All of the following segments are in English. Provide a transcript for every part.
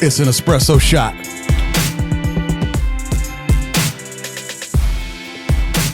It's an espresso shot.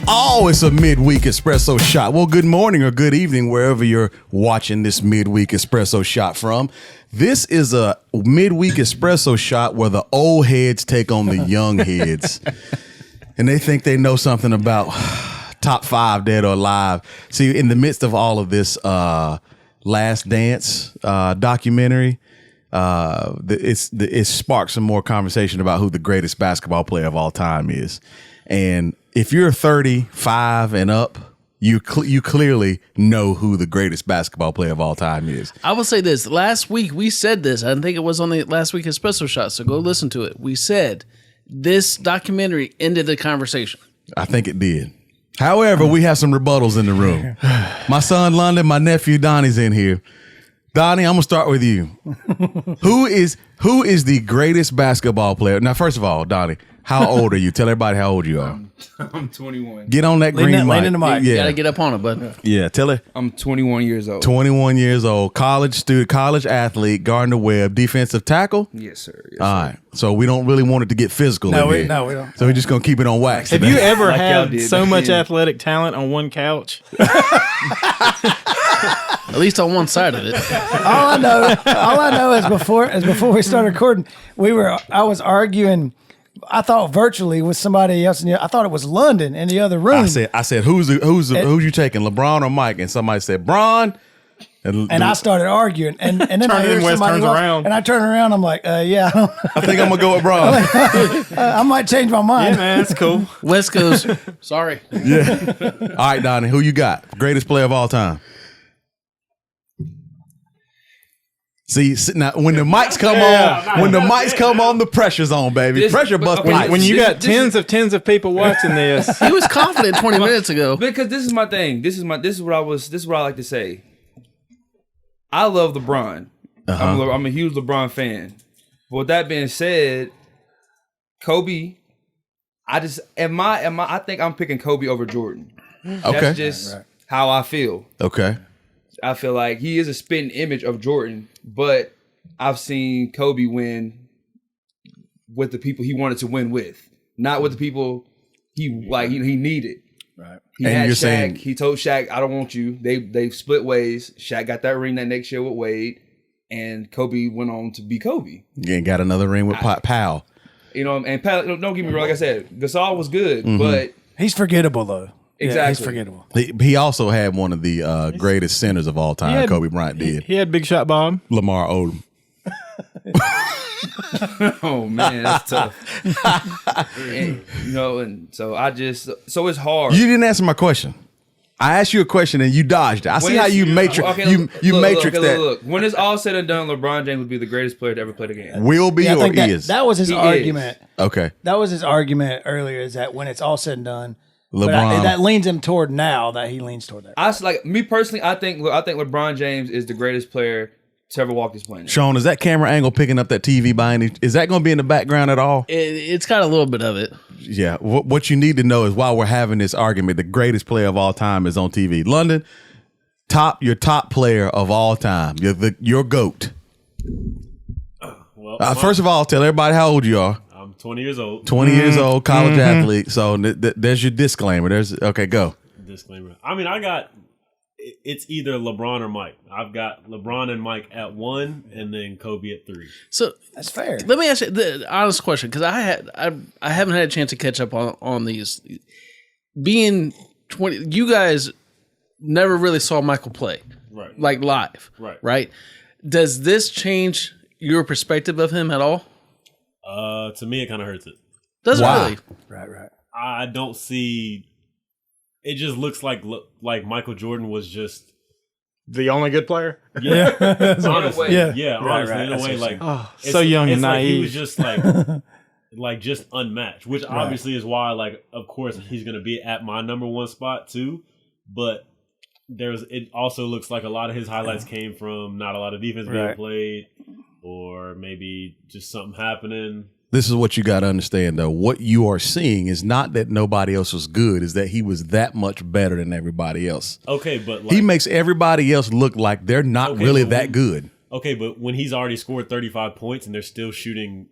Oh, it's a midweek espresso shot. Well, good morning or good evening, wherever you're watching this midweek espresso shot from. This is a midweek espresso shot where the old heads take on the young heads. And they think they know something about top 5 dead or alive. See, in the midst of all of this Last Dance documentary, it sparked some more conversation about who the greatest basketball player of all time is. And if you're 35 and up, you clearly know who the greatest basketball player of all time is. I will say this. Last week, we said this. I think it was on the last week Espresso Shot, so go listen to it. We said this documentary ended the conversation. I think it did. However, we have some rebuttals in the room. My son, London, my nephew, Donnie's in here. Donnie, I'm going to start with you. Who is the greatest basketball player? Now, first of all, Donnie, how old are you? Tell everybody how old you are. I'm 21. Get on that green mic. Lean in the mic. You got to get up on it, bud. Yeah, tell her. I'm 21 years old. 21 years old, college student, college athlete, Gardner-Webb, defensive tackle? Yes, sir. Yes, all right. So we don't really want it to get physical No, we don't. So we're just going to keep it on wax. Have you ever had so much athletic talent on one couch? At least on one side of it. all I know is before we started recording, I was arguing. I thought virtually with somebody else, I thought it was London in the other room. I said, who's you taking, LeBron or Mike? And somebody said, Bron. And I started arguing, and then I hear somebody turns around, and I turn around. I'm like, yeah, I think I'm gonna go with Bron. I might change my mind. Yeah, man, that's cool. West goes, sorry. Yeah. All right, Donnie, who you got? Greatest player of all time. See, now when the mics come on, the pressure's on, baby. Pressure bust. When you got tens of people watching this, he was confident 20 minutes ago. Because this is my thing. This is what I like to say. I love LeBron. I'm a huge LeBron fan. But with that being said, Kobe, I think I'm picking Kobe over Jordan. Okay. That's just how I feel. Okay. I feel like he is a spitting image of Jordan, but I've seen Kobe win with the people he wanted to win with, not with the people he needed. Right. He had Shaq. He told Shaq, "I don't want you." They split ways. Shaq got that ring that next year with Wade, and Kobe went on to be Kobe. Yeah, got another ring with Powell. And Powell, don't get me wrong. Like I said, Gasol was good, but he's forgettable though. Exactly. Yeah, he's forgettable. He also had one of the greatest centers of all time. Kobe Bryant did. He had Big Shot Bob. Lamar Odom. Oh man, that's tough. And so it's hard. You didn't answer my question. I asked you a question and you dodged it. I see how you matrix. Look. When it's all said and done, LeBron James will be the greatest player to ever play the game. Will be or is? That was his argument. Okay. That was his argument earlier. Is that when it's all said and done, LeBron. that leans him toward now that he leans toward that. Me personally, I think LeBron James is the greatest player to ever walk this planet. Sean, is that camera angle picking up that TV by any? Is that going to be in the background at all? It's got a little bit of it. Yeah. What you need to know is while we're having this argument, the greatest player of all time is on TV. London, your top player of all time. Your GOAT. First of all, tell everybody how old you are. I'm 20 years old. 20 years old, college athlete. So there's your disclaimer. Okay, go. Disclaimer. I mean, it's either LeBron or Mike. I've got LeBron and Mike at 1, and then Kobe at 3. So that's fair. Let me ask you the honest question, because I haven't had a chance to catch up on these. Being 20, you guys never really saw Michael play, right? Like live, right? Does this change your perspective of him at all? To me, it kind of hurts it. Does it really? Right. I don't see. It just looks like Michael Jordan was just the only good player. Yeah, honestly, yeah, honestly, in a way, like so young and naive. He was just like just unmatched, which obviously is why, like, of course, he's gonna be at my number 1 spot too. But it also looks like a lot of his highlights came from not a lot of defense being played, or maybe just something happening. This is what you got to understand, though. What you are seeing is not that nobody else was good, is that he was that much better than everybody else. Okay, but he makes everybody else look like they're not really that good. Okay, but when he's already scored 35 points and he's still shooting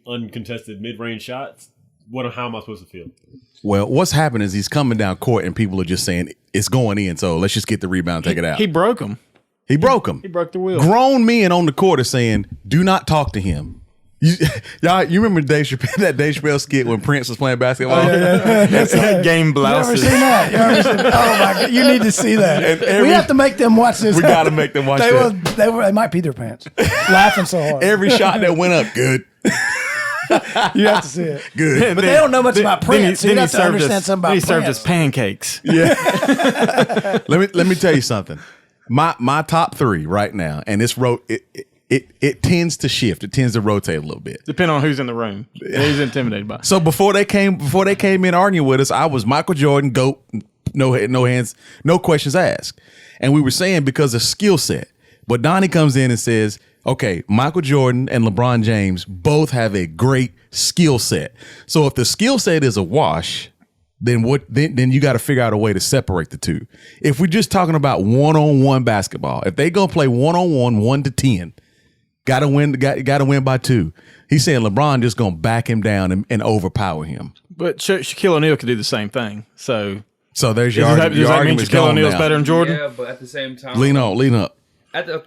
uncontested mid-range shots, how am I supposed to feel? Well, what's happening is he's coming down court and people are just saying it's going in, so let's just get the rebound, take it out. He broke him. He broke him. He broke the wheel. Grown men on the court are saying, do not talk to him. You remember Dave Chappelle skit when Prince was playing basketball? Game You ever blouses. seen that? Oh my God! You need to see that. We have to make them watch this. We got to make them watch They that. they might pee their pants, laughing so hard. Every shot that went up, good. You have to see it. Good. But they don't know much about Prince, so you have to understand something about He served Prince. us pancakes. Let me tell you something. My top three right now, and it tends to shift. It tends to rotate a little bit. Depending on who's in the room. He's intimidated by. So before they came in arguing with us, I was Michael Jordan, GOAT, no hands, no questions asked. And we were saying because of skill set. But Donnie comes in and says, okay, Michael Jordan and LeBron James both have a great skill set. So if the skill set is a wash, then you got to figure out a way to separate the two. If we're just talking about one-on-one basketball, if they gonna play one-on-one, 1 to 10, gotta win by 2. He's saying LeBron just gonna back him down and overpower him. But Shaquille O'Neal could do the same thing. So there's your does argument. that mean Argument's Shaquille gone O'Neal's now. better than Jordan? Yeah, but at the same time, Lean up.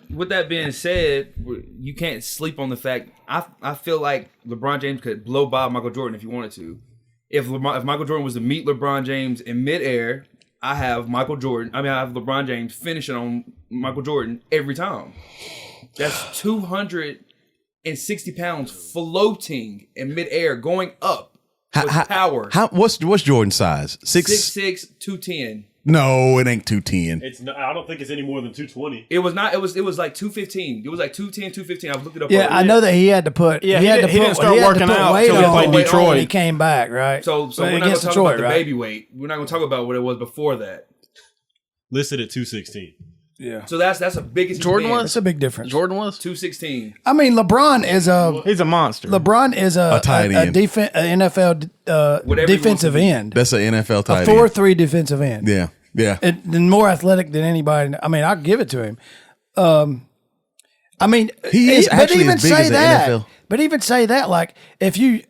with that being said, you can't sleep on the fact. I feel like LeBron James could blow by Michael Jordan if he wanted to. If Michael Jordan was to meet LeBron James in midair, I have LeBron James finishing on Michael Jordan every time. That's 260 pounds floating in midair, going up with power. What's Jordan's size? 6'6", 210. No, it ain't 210. I don't think it's any more than 220. It was not. It was like 215. It was like 210, 215. I looked it up. Yeah, I know that he had to put. Yeah, he didn't start working out weight until he on played when Detroit. he came back, right? So we're not going to against talk Detroit, about the right? baby weight. We're not going to talk about what it was before that. Listed at 216. Yeah. So that's a biggest. Jordan was? That's a big difference. Jordan was? 216. I mean, LeBron is He's a monster. A tight end. NFL Whatever he defensive wants to be. end. That's an NFL A tight end. 4-3 defensive end. Yeah. And more athletic than anybody. I mean, I'll give it to him. I mean, He is actually as big as the NFL. But even say that, like, if you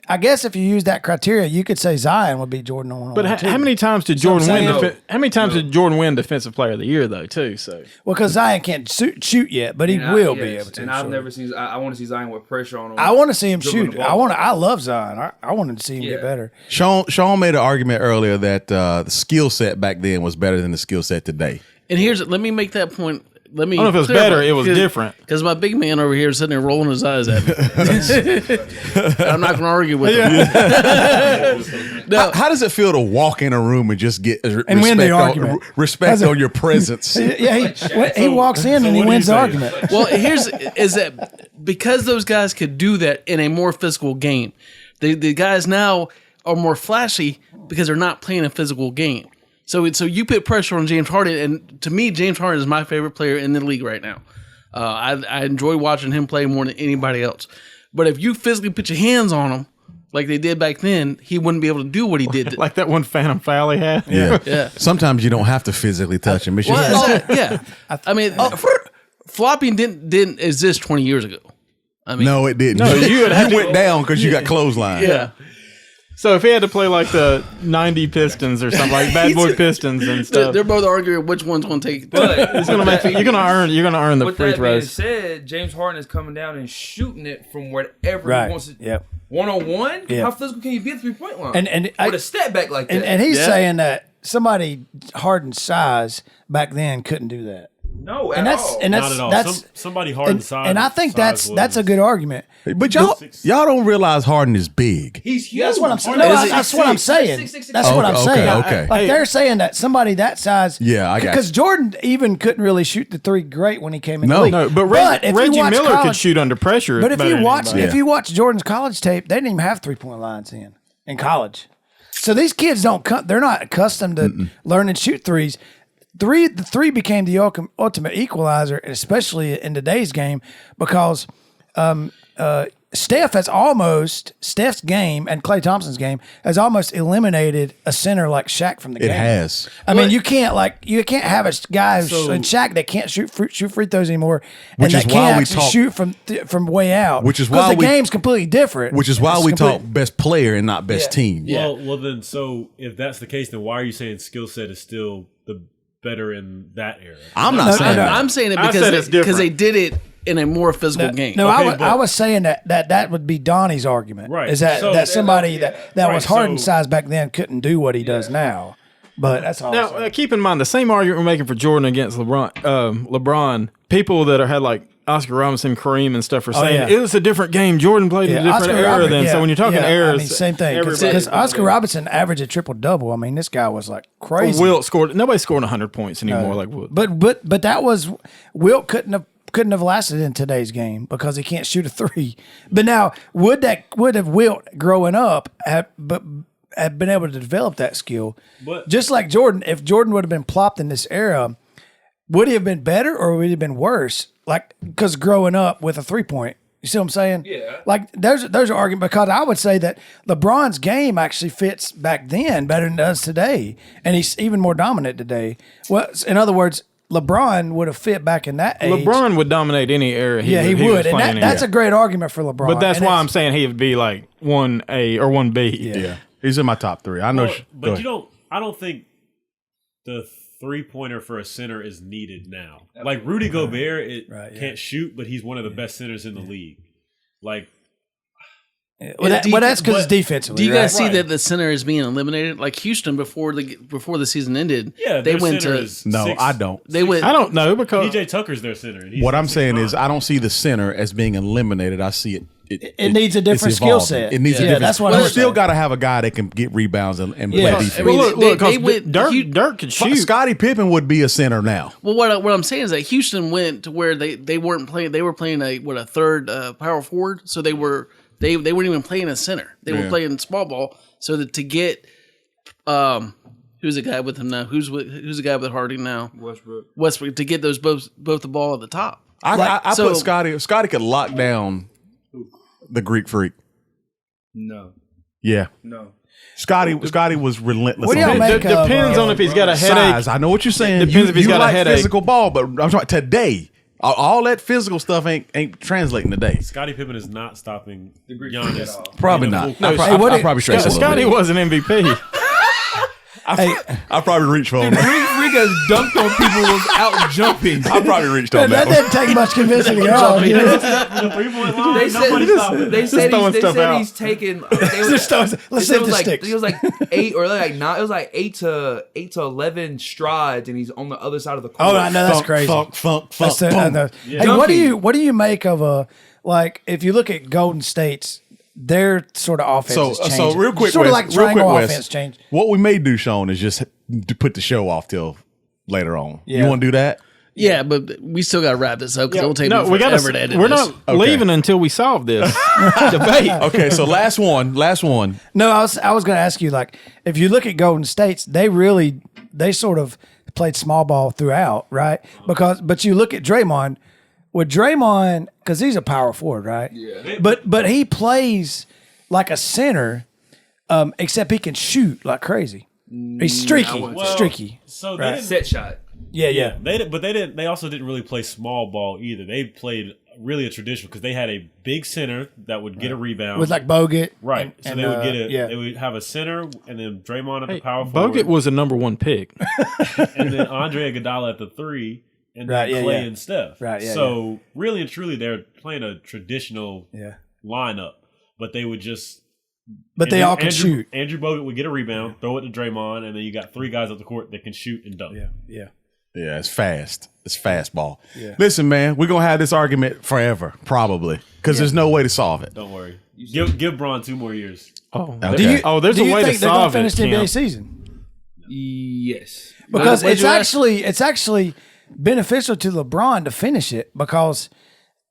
use that criteria, you could say Zion would be Jordan on. But how many times did Jordan win? saying? How many times did Jordan win Defensive Player of the Year though? Too so. Well, because Zion can't shoot yet, but he will be able to. And I've sure. never seen. I want to see Zion with pressure on him. I want to see him dribbling shoot. the ball. I love Zion. I wanted to see him get better. Sean made an argument earlier that the skill set back then was better than the skill set today. And let me make that point. Let me. I don't know if it was better. It was different. Because my big man over here is sitting there rolling his eyes at me. I'm not going to argue with him. No. How does it feel to walk in a room and just get And win the argument? respect on your presence? Yeah, he walks in and he what do wins you the say? argument. Well, is that because those guys could do that in a more physical game. The guys now are more flashy because they're not playing a physical game. So you put pressure on James Harden, and to me, James Harden is my favorite player in the league right now. I enjoy watching him play more than anybody else. But if you physically put your hands on him, like they did back then, he wouldn't be able to do what he did. Like that one phantom foul he had. Yeah. Sometimes you don't have to physically touch him. It's just Well, yeah. I mean, flopping didn't exist 20 years ago. I mean, no, it didn't. No, you went down because you got clothesline. yeah. So if he had to play like the 90 Pistons or something like Bad Boy Pistons and stuff, They're both arguing which one's going to take. But it's gonna make you're gonna earn the with free that being throws. said, James Harden is coming down and shooting it from wherever Right. he wants to. Yep. 1-on-1? Yeah. How physical can you be at 3-point line? And with a step back like that. And he's Yeah. saying that somebody Harden's size back then couldn't do that. no, And at that's all. and Not at all. that's Somebody hard size. and I think size that's a good argument. But y'all don't realize Harden is big. He's huge. That's what I'm saying. Harden is That's what I'm 6'6". saying. 6'6". That's what I'm Okay, saying. okay. Like they're saying that somebody that size. Yeah, I got because Jordan even couldn't really shoot the three great when he came in No. the league. No, but if you Reggie watch Miller could college- shoot under pressure. But if better you than watch anybody. Jordan's college tape, they didn't even have 3-point lines in college. So these kids they're not accustomed to learn and shoot threes. The three became the ultimate equalizer, especially in today's game, because Steph's game and Klay Thompson's game has almost eliminated a center like Shaq from the game. It has. I mean, you can't have a guy in Shaq that can't shoot free throws anymore, and Which is that why can't we actually talk- shoot from way out. Which is 'Cause why the game's completely different. Which is why It's we complete- talk best player and not best team. Yeah. Well, then, so if that's the case, then why are you saying skill set is still the better in that era? I'm not saying that. I'm saying it I said it's because they different. did it in a more physical game. No, Okay, I was saying that would be Donnie's argument. Right. Is that, So- that somebody that Right, was hardened so- size back then couldn't do what he does now. But that's all. Now, keep in mind the same argument we're making for Jordan against LeBron. People that had like Oscar Robinson, Kareem, and stuff are saying yeah. it was a different game. Jordan played in a different era then. So when you're talking eras, I mean, same thing. everybody- Because Oscar Robinson averaged a triple double. I mean, this guy was like crazy. Wilt scored. Nobody's scoring 100 points anymore like Wilt. But that was Wilt couldn't have lasted in today's game because he can't shoot a three. But now would have Wilt growing up have been able to develop that skill? But- just like Jordan, if Jordan would have been plopped in this era, would he have been better or would he have been worse? Like, because growing up with a 3-point, you see what I'm saying? Yeah. Like, there's an argument because I would say that LeBron's game actually fits back then better than it does today, and he's even more dominant today. Well, in other words, LeBron would have fit back in that age. LeBron would dominate any era. Yeah, he was would, and playing in. that's a great argument for LeBron. But that's And why it's- I'm saying he would be like 1A or 1B. Yeah. He's in my top 3. I know. Well, go but ahead. I don't think the 3-pointer for a center is needed now. Like Rudy Gobert, can't shoot, but he's one of the best centers in the league. Like, Well, that's because it's defensively. Do you guys right? see Right. that the center is being eliminated? Like Houston before the season ended, yeah, they their went center to is No, six- I don't. they went. I don't know because PJ Tucker's their center. And he's What I'm 6'5". saying is, I don't see the center as being eliminated. I see it. It needs a it's different skill evolving. set. It needs a Yeah, different. that's what you I was still saying. got to have a guy that can get rebounds and play Yeah. defense. I mean, well, look, they 'cause went- Dirk could shoot. Scottie Pippen would be a center now. Well, what I'm saying is that Houston went to where they weren't playing. They were playing a third power forward. So they weren't even playing a center. They were playing small ball. So that to get who's the guy with him now? Who's the guy with Harden now? Westbrook to get those both the ball at the top. I so- put Scottie. Scottie could lock down the Greek Freak. No. Yeah, No. Scottie was relentless. What do y'all on make that. It depends on if he's got a headache. Size. I know what you're saying. Depends if he's got a like headache. physical ball, but I'm talking today. All that physical stuff ain't translating today. Scottie Pippen is not stopping Greek Giannis. at all. Probably being a not. full I, court. pro- what I it- probably stretched a little Scotty bit. was an MVP. I probably reached for him. Freak has dunked on people without jumping. I probably reached on That that one. didn't take much convincing at all. you know? The 3-point line, They nobody's said, stopping. they said, throwing they stuff said out. he's taken. Just throw- let's see if it was the like sticks. it was like 8 or like 9. It was like 8 to 11 strides, and he's on the other side of the court. Oh, I know that's Funk, crazy. Funk. That's the- I know. Hey, Jumping. what do you make of a like if you look at Golden State's their sort of offense So, is changing. so real quick, sort of Wes, like real quick, triangle Wes, offense change. What we may do, Sean, is just to put the show off till later on. Yeah. You want to do that? Yeah, but we still got to wrap this up because it'll take No, me we got forever to edit We're this. not leaving until we solve this debate. Okay, so last one. No, I was going to ask you like if you look at Golden State's, they sort of played small ball throughout, right? But you look at Draymond. With Draymond, because he's a power forward, right? Yeah. But he plays like a center, except he can shoot like crazy. He's streaky, streaky. So Right. they didn't, Set shot. Yeah. they didn't. They also didn't really play small ball either. They played really a traditional because they had a big center that would get a rebound With like Bogut. right. So and, they would get yeah. They would have a center and then Draymond at the power forward, Bogut was a number 1 pick. and then Andre Iguodala at the 3, and Right, then yeah, Clay yeah. and Steph. Right, yeah, So really and truly, they're playing a traditional lineup, but they would just. But they all can shoot. Andrew Bogut would get a rebound, throw it to Draymond, and then you got 3 guys up the court that can shoot and dunk. Yeah. Yeah, it's fast. It's fastball. Yeah. Listen, man, we're gonna have this argument forever, probably, because there's no way to solve it. Don't worry. Give Braun 2 more years. Oh, Okay. there's Do a you way to think they're going to solve finish it. the NBA Cam. season? Yes. Because What'd you ask? it's actually beneficial to LeBron to finish it because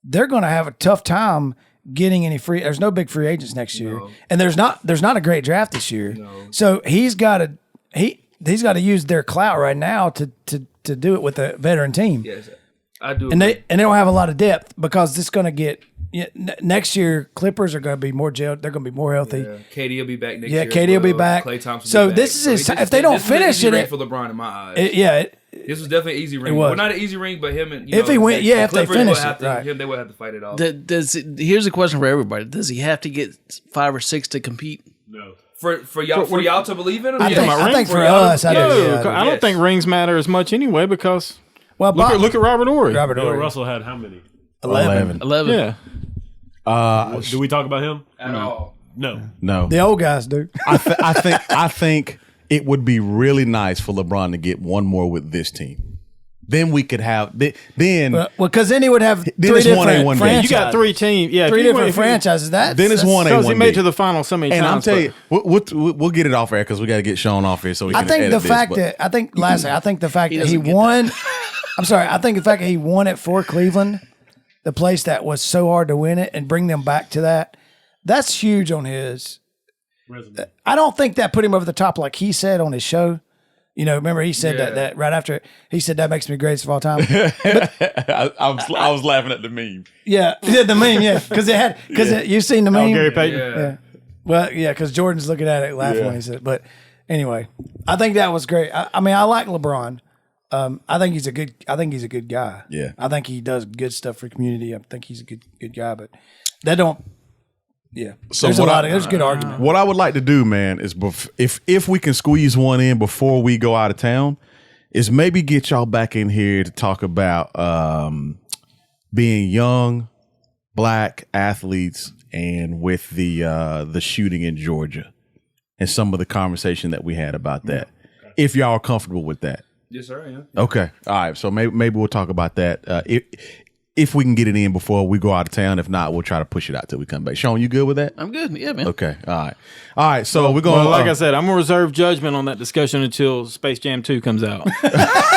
they're going to have a tough time getting any free. There's no big free agents next year, and there's not a great draft this year. So he's got to use their clout right now to do it with a veteran team. Yes. I do. And they don't have a lot of depth because it's going to get Yeah, next year Clippers are going to be more jailed. They're going to be more healthy. Yeah. KD will be back next Yeah, year. KD will be back. Klay Thompson. So will be this back. is his So if they don't this is an finish easy it, ring for LeBron in my eyes. This was definitely an easy ring. was. Well, not an easy ring, but him and If he win- the yeah, if they Clippers finish would have it, to, right. they would have to fight it off. Here's a question for everybody: does he have to get 5 or 6 to compete? No. For y'all to believe in him? I Yeah. think for y'all to- us, I yeah. do. No, I don't Yes. think rings matter as much anyway because Well, look at Robert Horry. Robert Bill Horry. Russell had how many? 11. 11. Yeah. Do we talk about him? At all. No. The old guys do. I think it would be really nice for LeBron to get one more with this team. Then we could have then Well, because then he would have Then three it's 1A, different 1B. franchises. You got 3 teams. Yeah. Three if you different win- if you- franchises. Then it's 1A, Because he 1B. made it to the final so many And I'm times. tell you, we'll get it off air because we got to get Sean off here. So we I can think edit the fact this, that I think lastly, I think the fact that he doesn't get won. I'm sorry. I think the fact that he won it for Cleveland, the place that was so hard to win it, and bring them back to that. That's huge on his. Resume. I don't think that put him over the top like he said on his show. You know, remember he said Yeah. that right after he said that makes me greatest of all time. I was laughing at the meme. Yeah, the meme. Yeah, because you've seen the meme. Oh, Gary Payton. Yeah. Well, yeah, because Jordan's looking at it laughing when he said it. But anyway, I think that was great. I mean, I like LeBron. I think he's a good guy. Yeah. I think he does good stuff for the community. I think he's a good guy. But that don't. Yeah. So There's there's a good argument. What I would like to do, man, is if we can squeeze one in before we go out of town, is maybe get y'all back in here to talk about being young black athletes and with the shooting in Georgia and some of the conversation that we had about that. If y'all are comfortable with that. Yes, sir. Yeah. Okay. All right. So maybe we'll talk about that. If we can get it in before we go out of town. If not, we'll try to push it out till we come back. Sean, you good with that? I'm good. Yeah, man. Okay. All right. All right. So we're going Well, like I said, I'm gonna reserve judgment on that discussion until Space Jam 2 comes out, and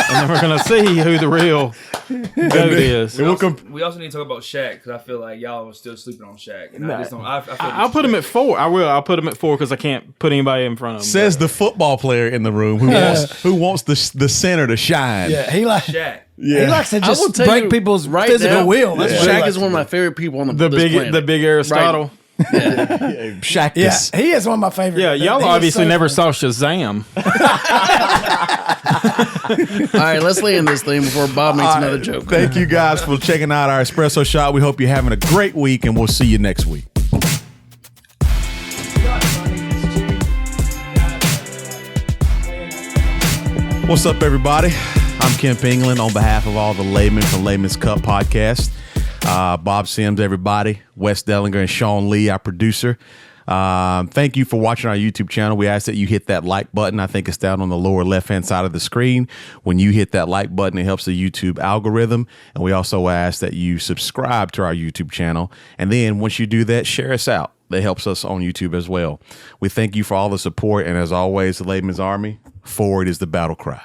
then we're gonna see who the real goat is. We also need to talk about Shaq because I feel like y'all are still sleeping on Shaq, and I just don't. I feel I'll put him at 4. I will. I'll put him at 4 because I can't put anybody in front of him. says the football player in the room who wants the center to shine. Yeah, he like Shaq. he likes to I will just tell break you people's right physical now, will. That's what he Shaq likes is to one of do. my favorite people on the this big planet. the big Aristotle. Shaq. Yeah, he is one of my favorite. Yeah, y'all he is obviously so never funny. saw Shazam. All right, let's land this thing before Bob makes another joke. Thank you guys for checking out our espresso shot. We hope you're having a great week, and we'll see you next week. What's up, everybody? I'm Kemp England on behalf of all the laymen from Layman's Cup podcast. Bob Sims, everybody, Wes Dellinger, and Sean Lee, our producer. Thank you for watching our YouTube channel. We ask that you hit that like button. I think it's down on the lower left-hand side of the screen. When you hit that like button, it helps the YouTube algorithm. And we also ask that you subscribe to our YouTube channel. And then once you do that, share us out. That helps us on YouTube as well. We thank you for all the support. And as always, the Layman's Army, forward is the battle cry.